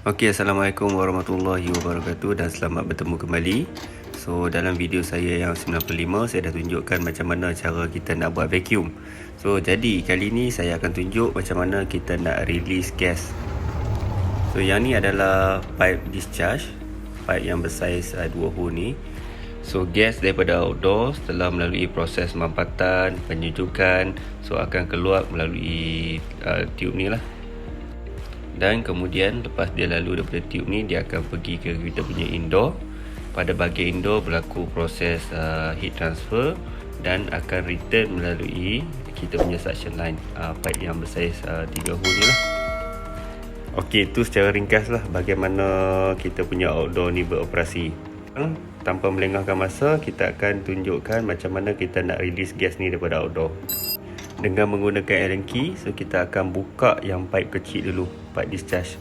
Okey, Assalamualaikum warahmatullahi wabarakatuh dan selamat bertemu kembali. So, dalam video saya yang 95, saya dah tunjukkan macam mana cara kita nak buat vacuum. So, jadi kali ni saya akan tunjuk macam mana kita nak release gas. So, yang ni adalah pipe discharge, pipe yang bersaiz 2 hole ni. So, gas daripada outdoor setelah melalui proses mampatan, penyujukan, so akan keluar melalui tube ni lah. Dan kemudian lepas dia lalu daripada tube ni, dia akan pergi ke kita punya indoor. Pada bahagian indoor berlaku proses heat transfer dan akan return melalui kita punya suction line, pipe yang bersaiz 3 hole ni lah. Okey, itu secara ringkas lah bagaimana kita punya outdoor ni beroperasi. Tanpa melengahkan masa, kita akan tunjukkan macam mana kita nak release gas ni daripada outdoor. Dengan menggunakan Allen key, so kita akan buka yang pipe kecil dulu, pipe discharge.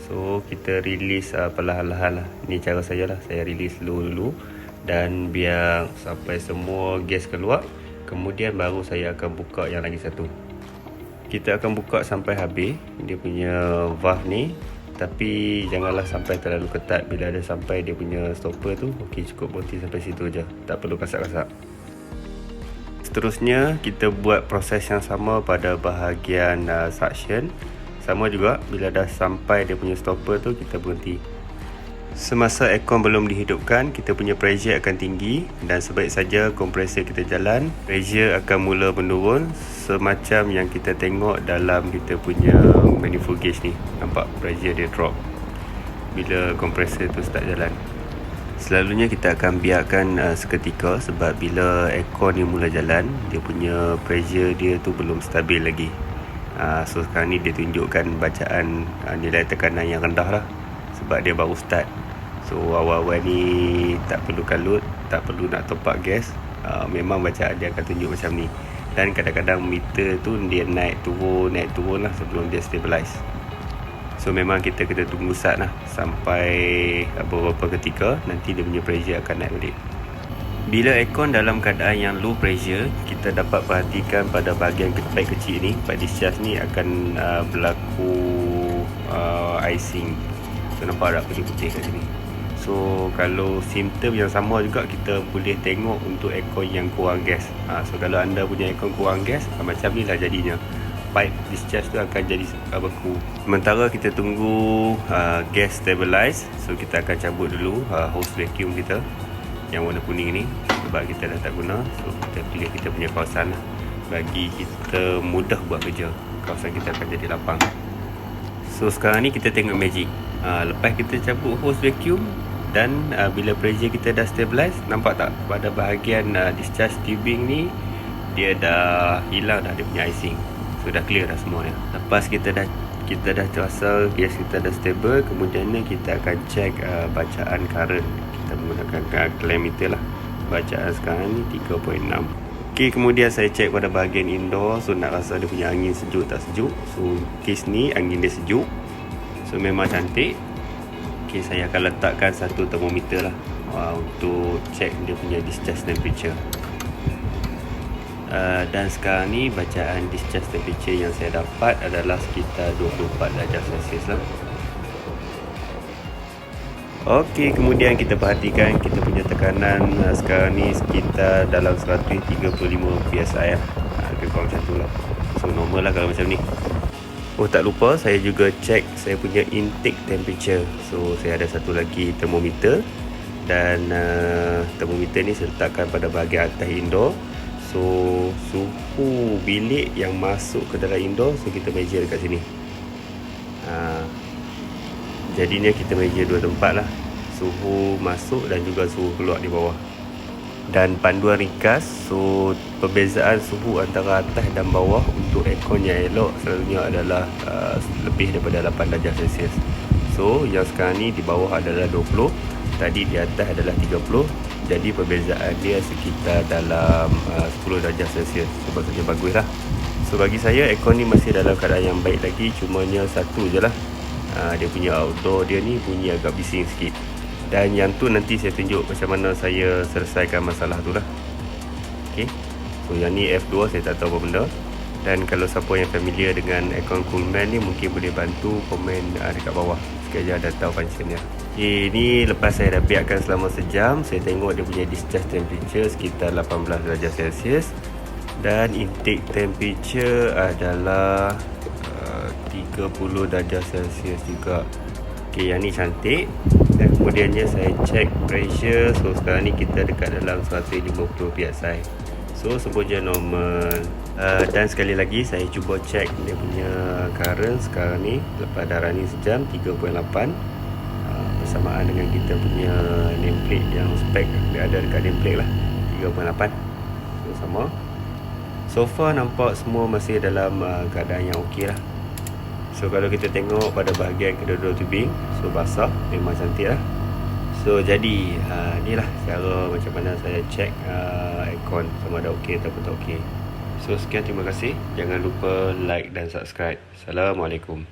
So kita release perlahan-lahan lah. Ini cara saya lah, saya release dulu dan biar sampai semua gas keluar. Kemudian baru saya akan buka yang lagi satu. Kita akan buka sampai habis dia punya valve ni, tapi janganlah sampai terlalu ketat. Bila ada sampai dia punya stopper tu, okey, cukup berhenti sampai situ je, tak perlu kasak-kasak. Seterusnya kita buat proses yang sama pada bahagian suction. Sama juga, bila dah sampai dia punya stopper tu, kita berhenti. Semasa aircon belum dihidupkan, kita punya pressure akan tinggi dan sebaik saja kompresor kita jalan, pressure akan mula menurun semacam yang kita tengok dalam kita punya manifold gauge ni. Nampak pressure dia drop bila kompresor tu start jalan. Selalunya kita akan biarkan seketika sebab bila aircon ni mula jalan, dia punya pressure dia tu belum stabil lagi. So sekarang ni dia tunjukkan bacaan nilai tekanan yang rendah lah sebab dia baru start. So awal-awal ni tak perlu kalut, tak perlu nak top up gas, memang bacaan dia akan tunjuk macam ni. Dan kadang-kadang meter tu dia naik turun lah sebelum dia stabilize. So memang kita kena tunggu start lah sampai beberapa ketika, nanti dia punya pressure akan naik balik. Bila aircon dalam keadaan yang low pressure, kita dapat perhatikan pada bahagian pipe kecil ni, pipe discharge ni akan berlaku icing. So nampak tak putih-putih kat sini. So kalau simptom yang sama juga kita boleh tengok untuk aircon yang kurang gas. So kalau anda punya aircon kurang gas, macam ni lah jadinya, pipe discharge tu akan jadi beku. Sementara kita tunggu gas stabilize, so kita akan cabut dulu hose vacuum kita yang warna kuning ni sebab kita dah tak guna. So kita pilih kita punya kawasan lah, bagi kita mudah buat kerja. Kawasan kita akan jadi lapang. So sekarang ni kita tengok magic. Lepas kita cabut hose vacuum dan bila pressure kita dah stabilize, nampak tak pada bahagian discharge tubing ni dia dah hilang dah dia punya icing. So dah clear dah semuanya. Lepas kita dah terasa gas kita dah stable, kemudian kita akan check bacaan current. Kita menggunakan clammeter lah. Bacaan sekarang ni 3.6. Okey, kemudian saya check pada bahagian indoor. So nak rasa dia punya angin sejuk tak sejuk. So case ni angin dia sejuk, so memang cantik. Okey, saya akan letakkan satu termometer lah untuk check dia punya discharge temperature. Dan sekarang ni bacaan discharge temperature yang saya dapat adalah sekitar 24 darjah Celsius lah. Okey, kemudian kita perhatikan kita punya tekanan sekarang ni sekitar dalam 135 PSI lah. Lebih kurang macam tu lah. So normal lah kalau macam ni. Oh, tak lupa saya juga check saya punya intake temperature. So saya ada satu lagi termometer dan termometer ni saya letakkan pada bahagian atas indoor. So suhu bilik yang masuk ke dalam indoor, so kita measure dekat sini. Jadinya kita measure dua tempat lah, suhu masuk dan juga suhu keluar di bawah. Dan panduan ringkas, so perbezaan suhu antara atas dan bawah untuk aircon yang elok selalunya adalah lebih daripada 8 darjah Celsius. So yang sekarang ni di bawah adalah 20, tadi di atas adalah 30. Jadi perbezaan dia sekitar dalam 10 darjah Celsius. So maksudnya bagus lah. So bagi saya aircon ni masih dalam keadaan yang baik lagi. Cumanya satu je lah, dia punya outdoor dia ni bunyi agak bising sikit. Dan yang tu nanti saya tunjuk macam mana saya selesaikan masalah tu lah. Okay. So yang ni F2 saya tak tahu apa benda. Dan kalau siapa yang familiar dengan aircon Coolman ni, mungkin boleh bantu komen dekat bawah. Sekejap dah tahu function dia. Okay, ni lepas saya dah biarkan selama sejam, saya tengok dia punya discharge temperature sekitar 18 darjah Celsius. Dan intake temperature adalah 30 darjah Celsius juga. Okay, yang ni cantik. Dan kemudiannya saya check pressure. So sekarang ni kita dekat dalam 150 PSI. So semua je normal. Dan sekali lagi saya cuba check dia punya current sekarang ni lepas dah running sejam 3.8, bersamaan dengan kita punya nameplate yang spec dia ada dekat nameplate lah 3.8. So sama. So far nampak semua masih dalam keadaan yang okey lah. So kalau kita tengok pada bahagian kedua-dua tubing, so basah, memang cantik lah. So jadi ni lah cara macam mana saya check aircon sama ada okey ataupun tak okey. So sekian, terima kasih. Jangan lupa like dan subscribe. Assalamualaikum.